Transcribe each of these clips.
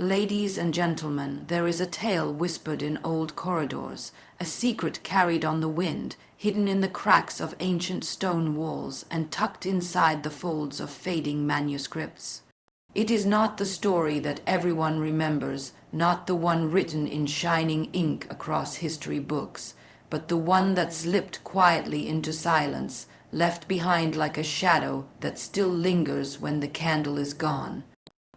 Ladies and gentlemen, there is a tale whispered in old corridors, a secret carried on the wind, hidden in the cracks of ancient stone walls and tucked inside the folds of fading manuscripts. It is not the story that everyone remembers, not the one written in shining ink across history books, but the one that slipped quietly into silence, left behind like a shadow that still lingers when the candle is gone.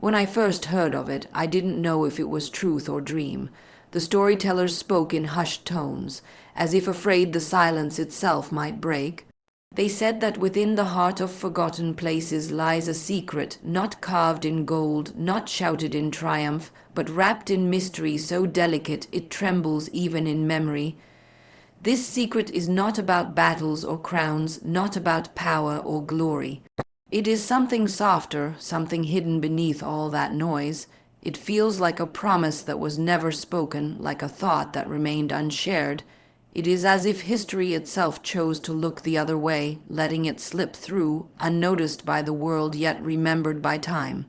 When I first heard of it, I didn't know if it was truth or dream. The storytellers spoke in hushed tones, as if afraid the silence itself might break. They said that within the heart of forgotten places lies a secret, not carved in gold, not shouted in triumph, but wrapped in mystery so delicate it trembles even in memory. This secret is not about battles or crowns, not about power or glory. It is something softer, something hidden beneath all that noise. It feels like a promise that was never spoken, like a thought that remained unshared. It is as if history itself chose to look the other way, letting it slip through, unnoticed by the world yet remembered by time.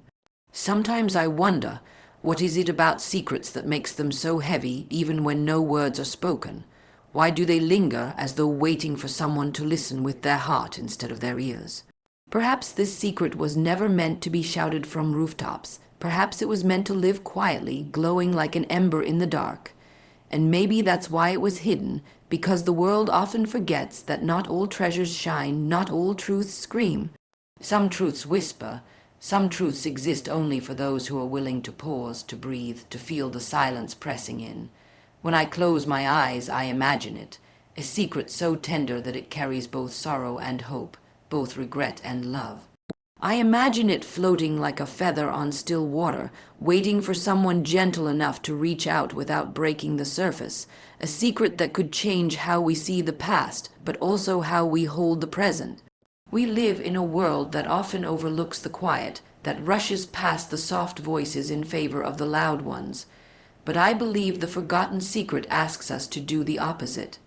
Sometimes I wonder, what is it about secrets that makes them so heavy even when no words are spoken? Why do they linger as though waiting for someone to listen with their heart instead of their ears? Perhaps this secret was never meant to be shouted from rooftops. Perhaps it was meant to live quietly, glowing like an ember in the dark. And maybe that's why it was hidden, because the world often forgets that not all treasures shine, not all truths scream. Some truths whisper, some truths exist only for those who are willing to pause, to breathe, to feel the silence pressing in. When I close my eyes, I imagine it, a secret so tender that it carries both sorrow and hope, both regret and love. I imagine it floating like a feather on still water, waiting for someone gentle enough to reach out without breaking the surface, a secret that could change how we see the past, but also how we hold the present. We live in a world that often overlooks the quiet, that rushes past the soft voices in favor of the loud ones. But I believe the forgotten secret asks us to do the opposite.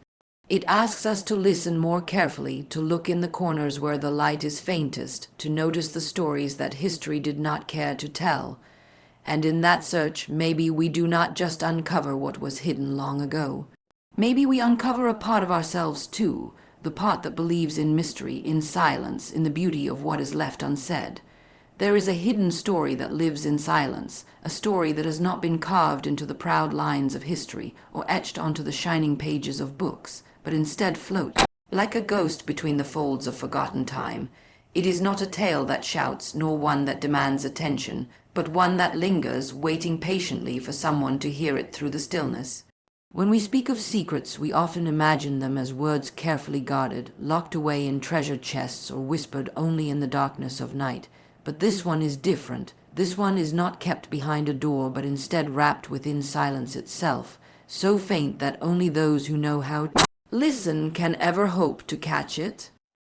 It asks us to listen more carefully, to look in the corners where the light is faintest, to notice the stories that history did not care to tell. And in that search, maybe we do not just uncover what was hidden long ago. Maybe we uncover a part of ourselves too, the part that believes in mystery, in silence, in the beauty of what is left unsaid. There is a hidden story that lives in silence, a story that has not been carved into the proud lines of history or etched onto the shining pages of books, but instead floats like a ghost between the folds of forgotten time. It is not a tale that shouts, nor one that demands attention, but one that lingers, waiting patiently for someone to hear it through the stillness. When we speak of secrets, we often imagine them as words carefully guarded, locked away in treasure chests or whispered only in the darkness of night. But this one is different. This one is not kept behind a door, but instead wrapped within silence itself, so faint that only those who know how to listen can ever hope to catch it.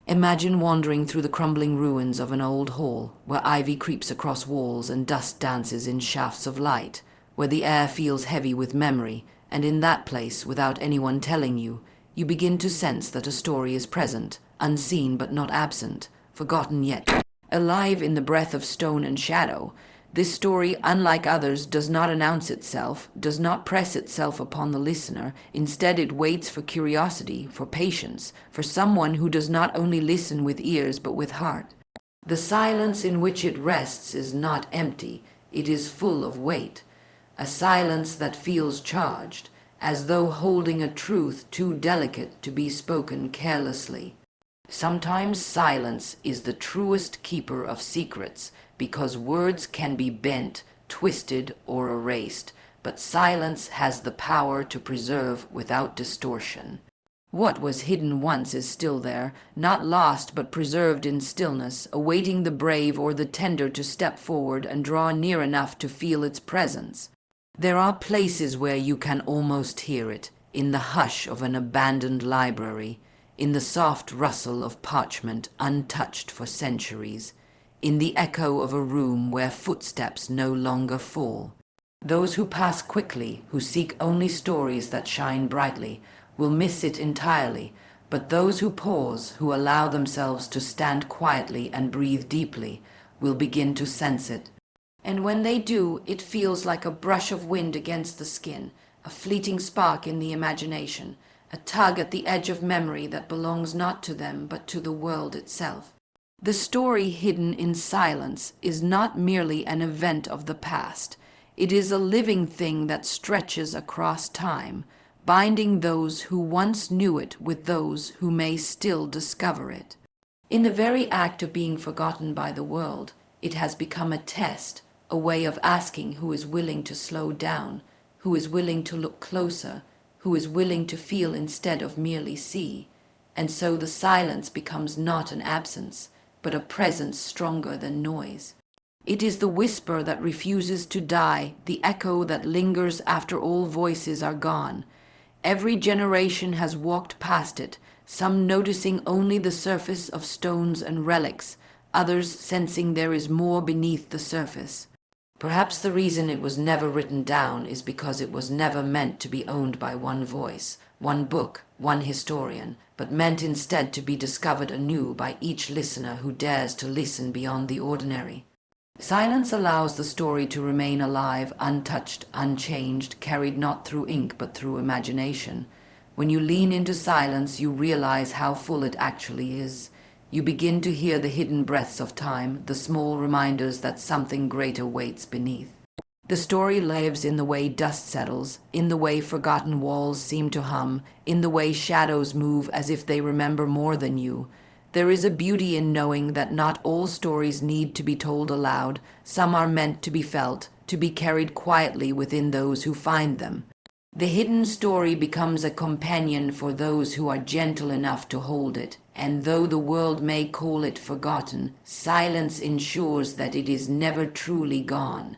Imagine wandering through the crumbling ruins of an old hall, where ivy creeps across walls and dust dances in shafts of light, where the air feels heavy with memory, and in that place, without anyone telling you, you begin to sense that a story is present, unseen but not absent, forgotten yet alive in the breath of stone and shadow. This story, unlike others, does not announce itself, does not press itself upon the listener. Instead, it waits for curiosity, for patience, for someone who does not only listen with ears but with heart. The silence in which it rests is not empty, it is full of weight, a silence that feels charged, as though holding a truth too delicate to be spoken carelessly. Sometimes silence is the truest keeper of secrets, because words can be bent, twisted, or erased, but silence has the power to preserve without distortion. What was hidden once is still there, not lost but preserved in stillness, awaiting the brave or the tender to step forward and draw near enough to feel its presence. There are places where you can almost hear it, in the hush of an abandoned library, in the soft rustle of parchment untouched for centuries, in the echo of a room where footsteps no longer fall. Those who pass quickly, who seek only stories that shine brightly, will miss it entirely, but those who pause, who allow themselves to stand quietly and breathe deeply, will begin to sense it. And when they do, it feels like a brush of wind against the skin, a fleeting spark in the imagination, a tug at the edge of memory that belongs not to them but to the world itself. The story hidden in silence is not merely an event of the past. It is a living thing that stretches across time, binding those who once knew it with those who may still discover it. In the very act of being forgotten by the world, it has become a test, a way of asking who is willing to slow down, who is willing to look closer, who is willing to feel instead of merely see. And so the silence becomes not an absence, but a presence stronger than noise. It is the whisper that refuses to die, the echo that lingers after all voices are gone. Every generation has walked past it, some noticing only the surface of stones and relics, others sensing there is more beneath the surface. Perhaps the reason it was never written down is because it was never meant to be owned by one voice, one book, one historian, but meant instead to be discovered anew by each listener who dares to listen beyond the ordinary. Silence allows the story to remain alive, untouched, unchanged, carried not through ink but through imagination. When you lean into silence, you realize how full it actually is. You begin to hear the hidden breaths of time, the small reminders that something greater waits beneath. The story lives in the way dust settles, in the way forgotten walls seem to hum, in the way shadows move as if they remember more than you. There is a beauty in knowing that not all stories need to be told aloud. Some are meant to be felt, to be carried quietly within those who find them. The hidden story becomes a companion for those who are gentle enough to hold it, and though the world may call it forgotten, silence ensures that it is never truly gone.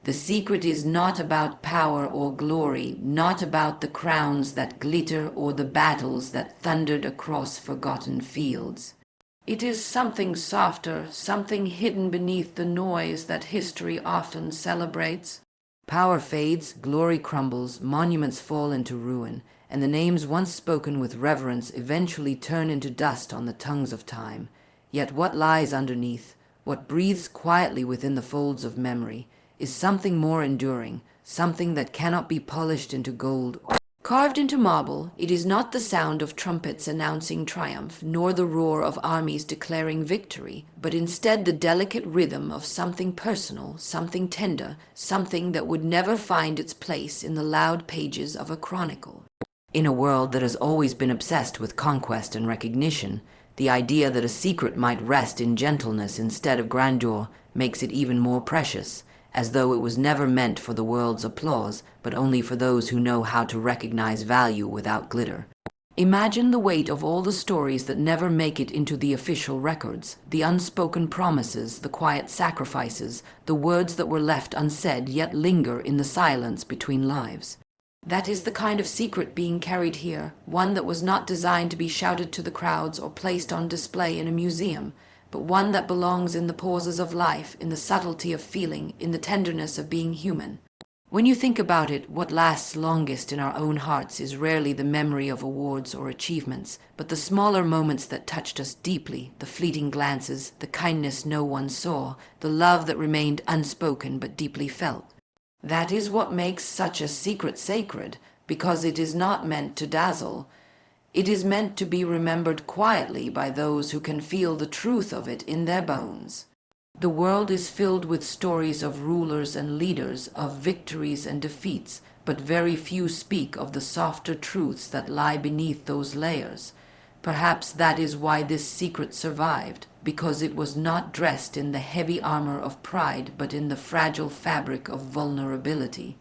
The secret is not about power or glory, not about the crowns that glitter or the battles that thundered across forgotten fields. It is something softer, something hidden beneath the noise that history often celebrates. Power fades, glory crumbles, monuments fall into ruin, and the names once spoken with reverence eventually turn into dust on the tongues of time. Yet what lies underneath, what breathes quietly within the folds of memory, is something more enduring, something that cannot be polished into gold. Carved into marble, it is not the sound of trumpets announcing triumph, nor the roar of armies declaring victory, but instead the delicate rhythm of something personal, something tender, something that would never find its place in the loud pages of a chronicle. In a world that has always been obsessed with conquest and recognition, the idea that a secret might rest in gentleness instead of grandeur makes it even more precious, as though it was never meant for the world's applause, but only for those who know how to recognize value without glitter. Imagine the weight of all the stories that never make it into the official records, the unspoken promises, the quiet sacrifices, the words that were left unsaid yet linger in the silence between lives. That is the kind of secret being carried here, one that was not designed to be shouted to the crowds or placed on display in a museum, but one that belongs in the pauses of life, in the subtlety of feeling, in the tenderness of being human. When you think about it, what lasts longest in our own hearts is rarely the memory of awards or achievements, but the smaller moments that touched us deeply, the fleeting glances, the kindness no one saw, the love that remained unspoken but deeply felt. That is what makes such a secret sacred, because it is not meant to dazzle. It is meant to be remembered quietly by those who can feel the truth of it in their bones. The world is filled with stories of rulers and leaders, of victories and defeats, but very few speak of the softer truths that lie beneath those layers. Perhaps that is why this secret survived, because it was not dressed in the heavy armor of pride, but in the fragile fabric of vulnerability.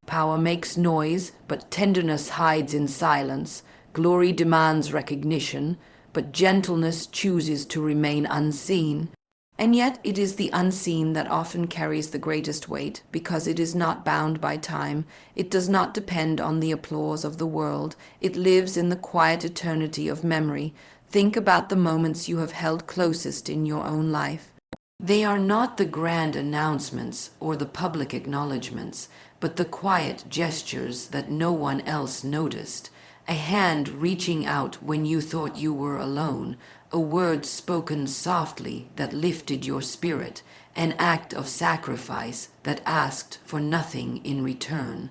Power makes noise, but tenderness hides in silence. Glory demands recognition, but gentleness chooses to remain unseen. And yet it is the unseen that often carries the greatest weight, because it is not bound by time. It does not depend on the applause of the world. It lives in the quiet eternity of memory. Think about the moments you have held closest in your own life. They are not the grand announcements or the public acknowledgments, but the quiet gestures that no one else noticed. A hand reaching out when you thought you were alone, a word spoken softly that lifted your spirit, an act of sacrifice that asked for nothing in return.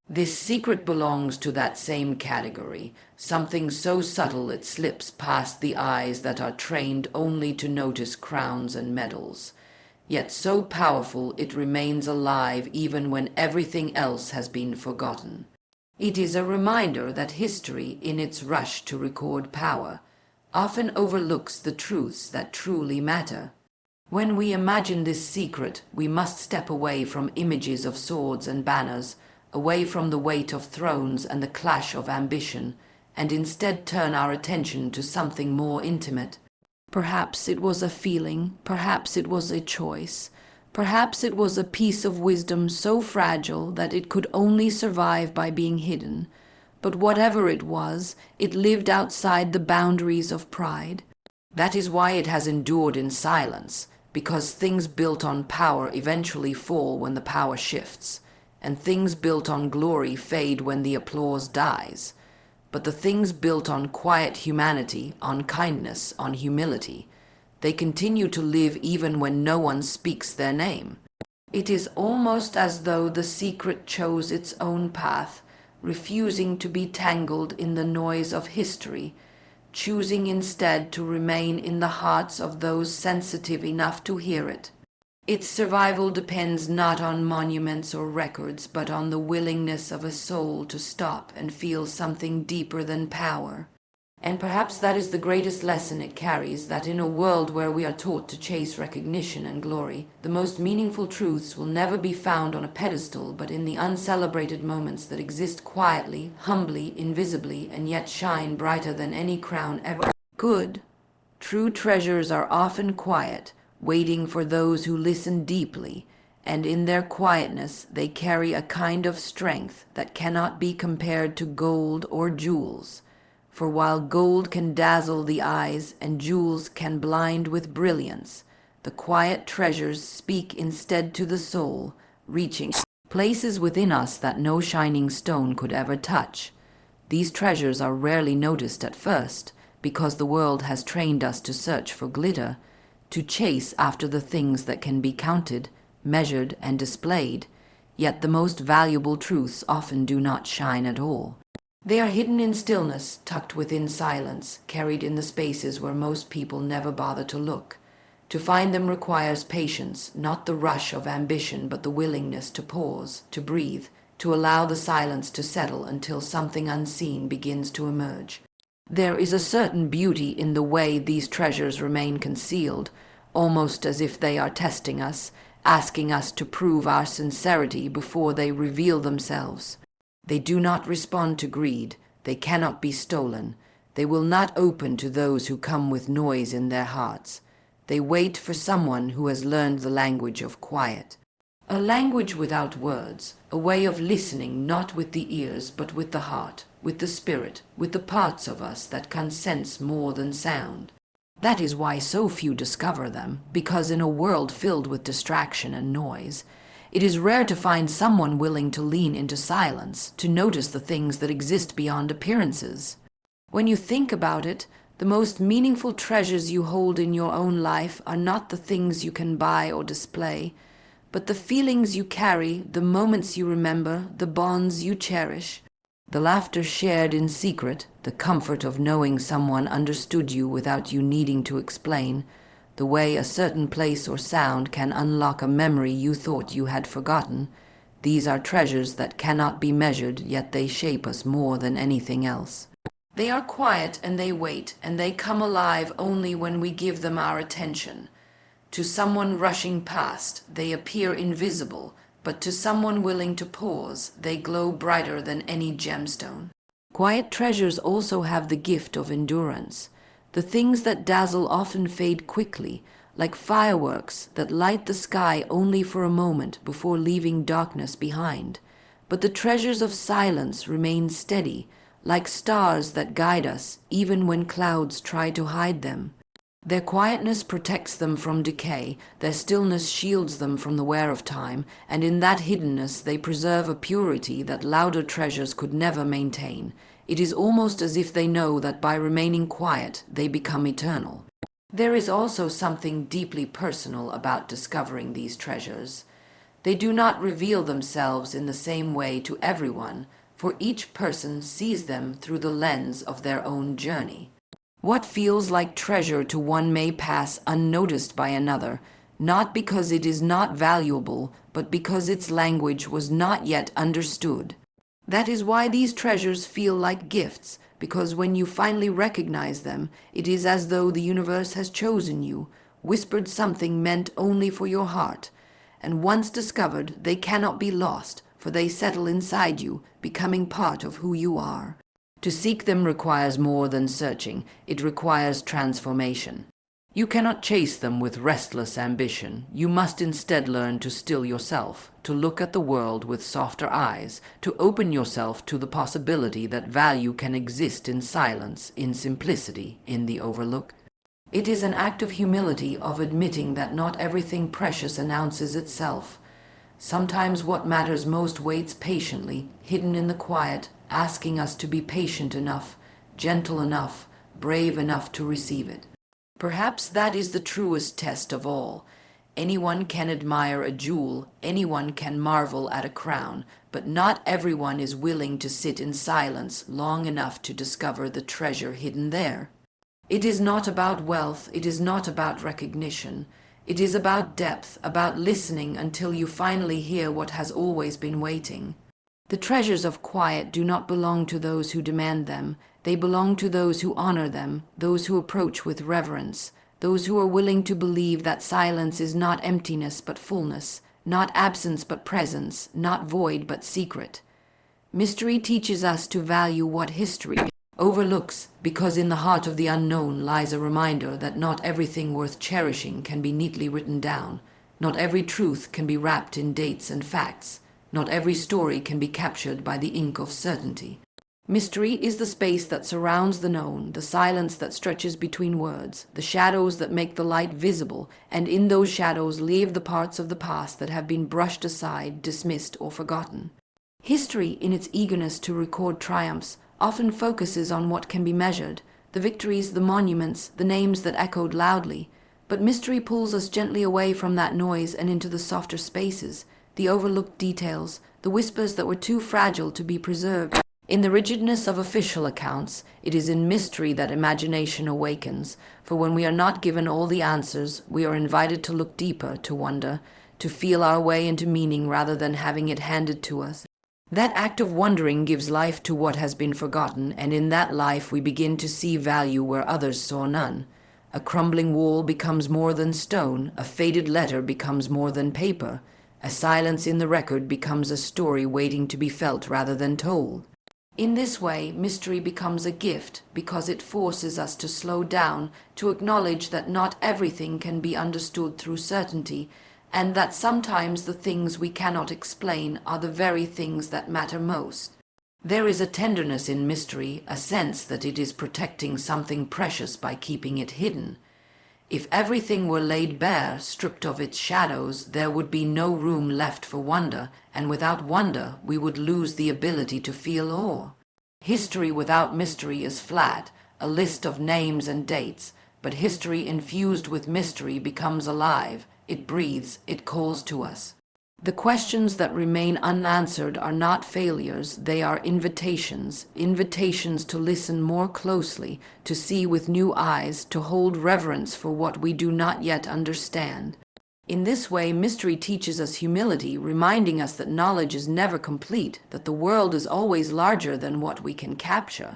This secret belongs to that same category, something so subtle it slips past the eyes that are trained only to notice crowns and medals, yet so powerful it remains alive even when everything else has been forgotten. It is a reminder that history, in its rush to record power, often overlooks the truths that truly matter. When we imagine this secret, we must step away from images of swords and banners, away from the weight of thrones and the clash of ambition, and instead turn our attention to something more intimate. Perhaps it was a feeling, perhaps it was a choice, perhaps it was a piece of wisdom so fragile that it could only survive by being hidden. But whatever it was, it lived outside the boundaries of pride. That is why it has endured in silence, because things built on power eventually fall when the power shifts, and things built on glory fade when the applause dies. But the things built on quiet humanity, on kindness, on humility, they continue to live even when no one speaks their name. It is almost as though the secret chose its own path, refusing to be tangled in the noise of history, choosing instead to remain in the hearts of those sensitive enough to hear it. Its survival depends not on monuments or records, but on the willingness of a soul to stop and feel something deeper than power. And perhaps that is the greatest lesson it carries, that in a world where we are taught to chase recognition and glory, the most meaningful truths will never be found on a pedestal, but in the uncelebrated moments that exist quietly, humbly, invisibly, and yet shine brighter than any crown ever could. True treasures are often quiet, waiting for those who listen deeply, and in their quietness they carry a kind of strength that cannot be compared to gold or jewels. For while gold can dazzle the eyes and jewels can blind with brilliance, the quiet treasures speak instead to the soul, reaching places within us that no shining stone could ever touch. These treasures are rarely noticed at first, because the world has trained us to search for glitter, to chase after the things that can be counted, measured, and displayed, yet the most valuable truths often do not shine at all. They are hidden in stillness, tucked within silence, carried in the spaces where most people never bother to look. To find them requires patience, not the rush of ambition, but the willingness to pause, to breathe, to allow the silence to settle until something unseen begins to emerge. There is a certain beauty in the way these treasures remain concealed, almost as if they are testing us, asking us to prove our sincerity before they reveal themselves. They do not respond to greed. They cannot be stolen. They will not open to those who come with noise in their hearts. They wait for someone who has learned the language of quiet. A language without words, a way of listening not with the ears but with the heart, with the spirit, with the parts of us that can sense more than sound. That is why so few discover them, because in a world filled with distraction and noise, it is rare to find someone willing to lean into silence, to notice the things that exist beyond appearances. When you think about it, the most meaningful treasures you hold in your own life are not the things you can buy or display, but the feelings you carry, the moments you remember, the bonds you cherish, the laughter shared in secret, the comfort of knowing someone understood you without you needing to explain, the way a certain place or sound can unlock a memory you thought you had forgotten. These are treasures that cannot be measured, yet they shape us more than anything else. They are quiet and they wait, and they come alive only when we give them our attention. To someone rushing past, they appear invisible, but to someone willing to pause, they glow brighter than any gemstone. Quiet treasures also have the gift of endurance. The things that dazzle often fade quickly, like fireworks that light the sky only for a moment before leaving darkness behind. But the treasures of silence remain steady, like stars that guide us even when clouds try to hide them. Their quietness protects them from decay, their stillness shields them from the wear of time, and in that hiddenness they preserve a purity that louder treasures could never maintain. It is almost as if they know that by remaining quiet, they become eternal. There is also something deeply personal about discovering these treasures. They do not reveal themselves in the same way to everyone, for each person sees them through the lens of their own journey. What feels like treasure to one may pass unnoticed by another, not because it is not valuable, but because its language was not yet understood. That is why these treasures feel like gifts, because when you finally recognize them, it is as though the universe has chosen you, whispered something meant only for your heart. And once discovered, they cannot be lost, for they settle inside you, becoming part of who you are. To seek them requires more than searching, it requires transformation. You cannot chase them with restless ambition. You must instead learn to still yourself, to look at the world with softer eyes, to open yourself to the possibility that value can exist in silence, in simplicity, in the overlooked. It is an act of humility, of admitting that not everything precious announces itself. Sometimes what matters most waits patiently, hidden in the quiet, asking us to be patient enough, gentle enough, brave enough to receive it. Perhaps that is the truest test of all. Anyone can admire a jewel, anyone can marvel at a crown, but not everyone is willing to sit in silence long enough to discover the treasure hidden there. It is not about wealth, it is not about recognition. It is about depth, about listening until you finally hear what has always been waiting. The treasures of quiet do not belong to those who demand them. They belong to those who honor them, those who approach with reverence, those who are willing to believe that silence is not emptiness but fullness, not absence but presence, not void but secret. Mystery teaches us to value what history overlooks, because in the heart of the unknown lies a reminder that not everything worth cherishing can be neatly written down. Not every truth can be wrapped in dates and facts. Not every story can be captured by the ink of certainty. Mystery is the space that surrounds the known, the silence that stretches between words, the shadows that make the light visible, and in those shadows leave the parts of the past that have been brushed aside, dismissed, or forgotten. History, in its eagerness to record triumphs, often focuses on what can be measured, the victories, the monuments, the names that echoed loudly. But mystery pulls us gently away from that noise and into the softer spaces, the overlooked details, the whispers that were too fragile to be preserved. In the rigidness of official accounts, it is in mystery that imagination awakens, for when we are not given all the answers, we are invited to look deeper, to wonder, to feel our way into meaning rather than having it handed to us. That act of wondering gives life to what has been forgotten, and in that life we begin to see value where others saw none. A crumbling wall becomes more than stone, a faded letter becomes more than paper, a silence in the record becomes a story waiting to be felt rather than told. In this way, mystery becomes a gift because it forces us to slow down, to acknowledge that not everything can be understood through certainty, and that sometimes the things we cannot explain are the very things that matter most. There is a tenderness in mystery, a sense that it is protecting something precious by keeping it hidden. If everything were laid bare, stripped of its shadows, there would be no room left for wonder, and without wonder we would lose the ability to feel awe. History without mystery is flat, a list of names and dates, but history infused with mystery becomes alive. It breathes, it calls to us. The questions that remain unanswered are not failures, they are invitations, invitations to listen more closely, to see with new eyes, to hold reverence for what we do not yet understand. In this way, mystery teaches us humility, reminding us that knowledge is never complete, that the world is always larger than what we can capture.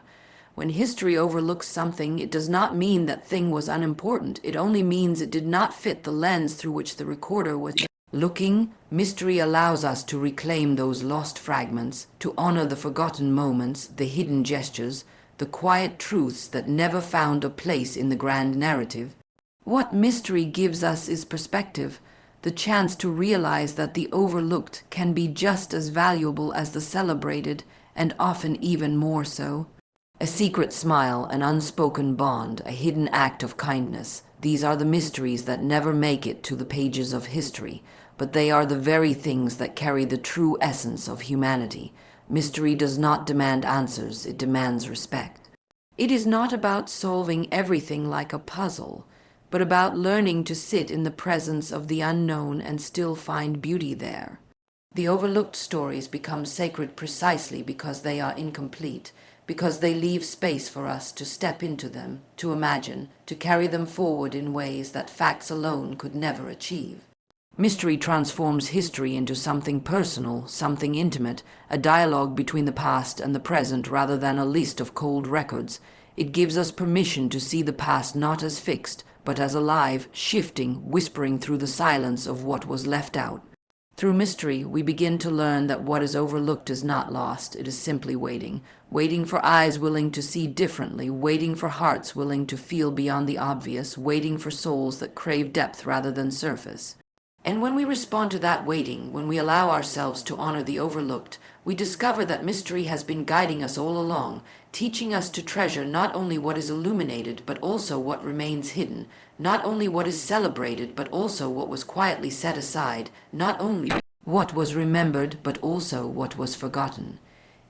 When history overlooks something, it does not mean that thing was unimportant. It only means it did not fit the lens through which the recorder was looking. Mystery allows us to reclaim those lost fragments, to honor the forgotten moments, the hidden gestures, the quiet truths that never found a place in the grand narrative. What mystery gives us is perspective, the chance to realize that the overlooked can be just as valuable as the celebrated, and often even more so. A secret smile, an unspoken bond, a hidden act of kindness. These are the mysteries that never make it to the pages of history, but they are the very things that carry the true essence of humanity. Mystery does not demand answers, it demands respect. It is not about solving everything like a puzzle. but about learning to sit in the presence of the unknown and still find beauty there. The overlooked stories become sacred precisely because they are incomplete, because they leave space for us to step into them, to imagine, to carry them forward in ways that facts alone could never achieve. Mystery transforms history into something personal, something intimate, a dialogue between the past and the present rather than a list of cold records. It gives us permission to see the past not as fixed, but as alive, shifting, whispering through the silence of what was left out. Through mystery, we begin to learn that what is overlooked is not lost. It is simply waiting, waiting for eyes willing to see differently, waiting for hearts willing to feel beyond the obvious, waiting for souls that crave depth rather than surface. And when we respond to that waiting, when we allow ourselves to honor the overlooked, we discover that mystery has been guiding us all along, teaching us to treasure not only what is illuminated, but also what remains hidden, not only what is celebrated, but also what was quietly set aside, not only what was remembered, but also what was forgotten.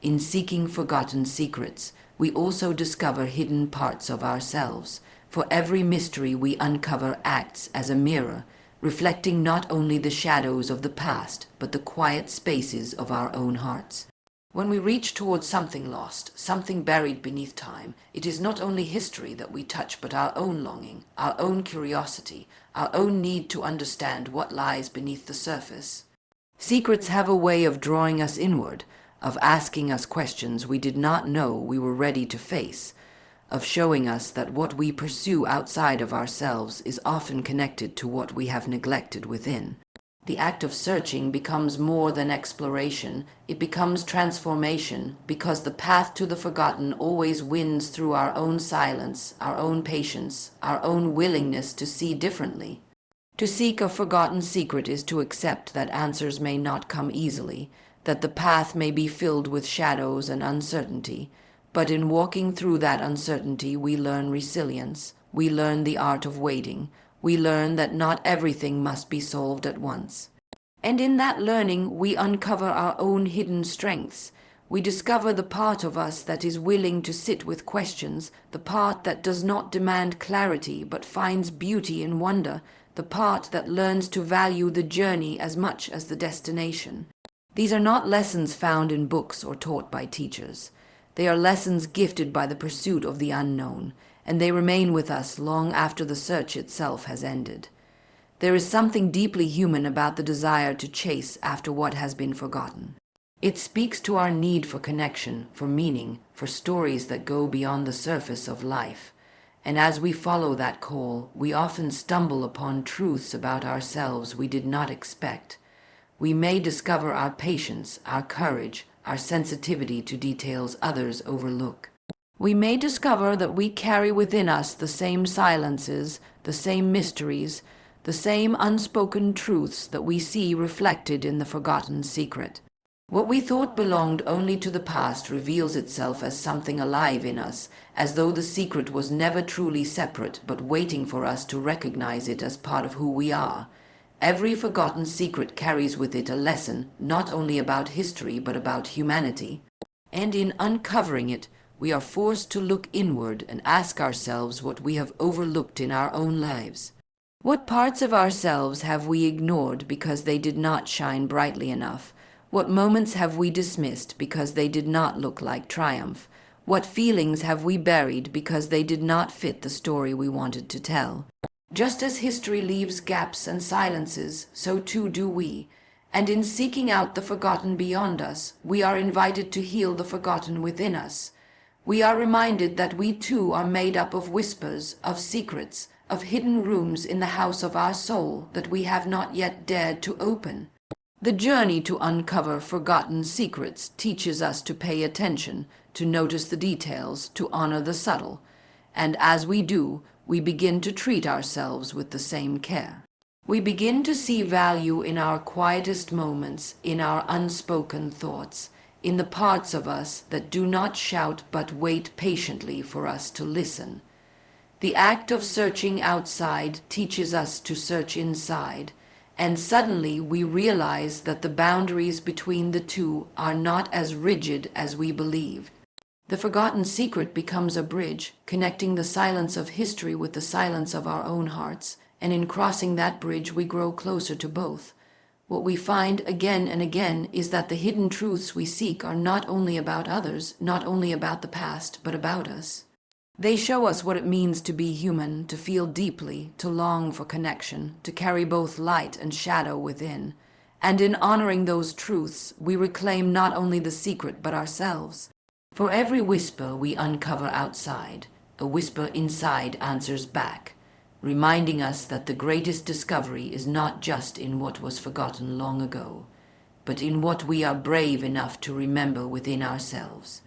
In seeking forgotten secrets, we also discover hidden parts of ourselves. For every mystery we uncover acts as a mirror, reflecting not only the shadows of the past, but the quiet spaces of our own hearts. When we reach towards something lost, something buried beneath time, it is not only history that we touch, but our own longing, our own curiosity, our own need to understand what lies beneath the surface. Secrets have a way of drawing us inward, of asking us questions we did not know we were ready to face, of showing us that what we pursue outside of ourselves is often connected to what we have neglected within. The act of searching becomes more than exploration, it becomes transformation, because the path to the forgotten always wins through our own silence, our own patience, our own willingness to see differently. To seek a forgotten secret is to accept that answers may not come easily, that the path may be filled with shadows and uncertainty, but in walking through that uncertainty we learn resilience, we learn the art of waiting, we learn that not everything must be solved at once. And in that learning we uncover our own hidden strengths. We discover the part of us that is willing to sit with questions, the part that does not demand clarity but finds beauty in wonder, the part that learns to value the journey as much as the destination. These are not lessons found in books or taught by teachers. They are lessons gifted by the pursuit of the unknown, and they remain with us long after the search itself has ended. There is something deeply human about the desire to chase after what has been forgotten. It speaks to our need for connection, for meaning, for stories that go beyond the surface of life. And as we follow that call, we often stumble upon truths about ourselves we did not expect. We may discover our patience, our courage, our sensitivity to details others overlook. We may discover that we carry within us the same silences, the same mysteries, the same unspoken truths that we see reflected in the forgotten secret. What we thought belonged only to the past reveals itself as something alive in us, as though the secret was never truly separate, but waiting for us to recognize it as part of who we are. Every forgotten secret carries with it a lesson, not only about history, but about humanity. And in uncovering it, we are forced to look inward and ask ourselves what we have overlooked in our own lives. What parts of ourselves have we ignored because they did not shine brightly enough? What moments have we dismissed because they did not look like triumph? What feelings have we buried because they did not fit the story we wanted to tell? Just as history leaves gaps and silences, so too do we. And in seeking out the forgotten beyond us, we are invited to heal the forgotten within us. We are reminded that we too are made up of whispers, of secrets, of hidden rooms in the house of our soul that we have not yet dared to open. The journey to uncover forgotten secrets teaches us to pay attention, to notice the details, to honor the subtle. And as we do, we begin to treat ourselves with the same care. We begin to see value in our quietest moments, in our unspoken thoughts, in the parts of us that do not shout but wait patiently for us to listen. The act of searching outside teaches us to search inside, and suddenly we realize that the boundaries between the two are not as rigid as we believed. The forgotten secret becomes a bridge, connecting the silence of history with the silence of our own hearts, and in crossing that bridge we grow closer to both. What we find again and again is that the hidden truths we seek are not only about others, not only about the past, but about us. They show us what it means to be human, to feel deeply, to long for connection, to carry both light and shadow within. And in honoring those truths, we reclaim not only the secret but ourselves. For every whisper we uncover outside, a whisper inside answers back, reminding us that the greatest discovery is not just in what was forgotten long ago, but in what we are brave enough to remember within ourselves.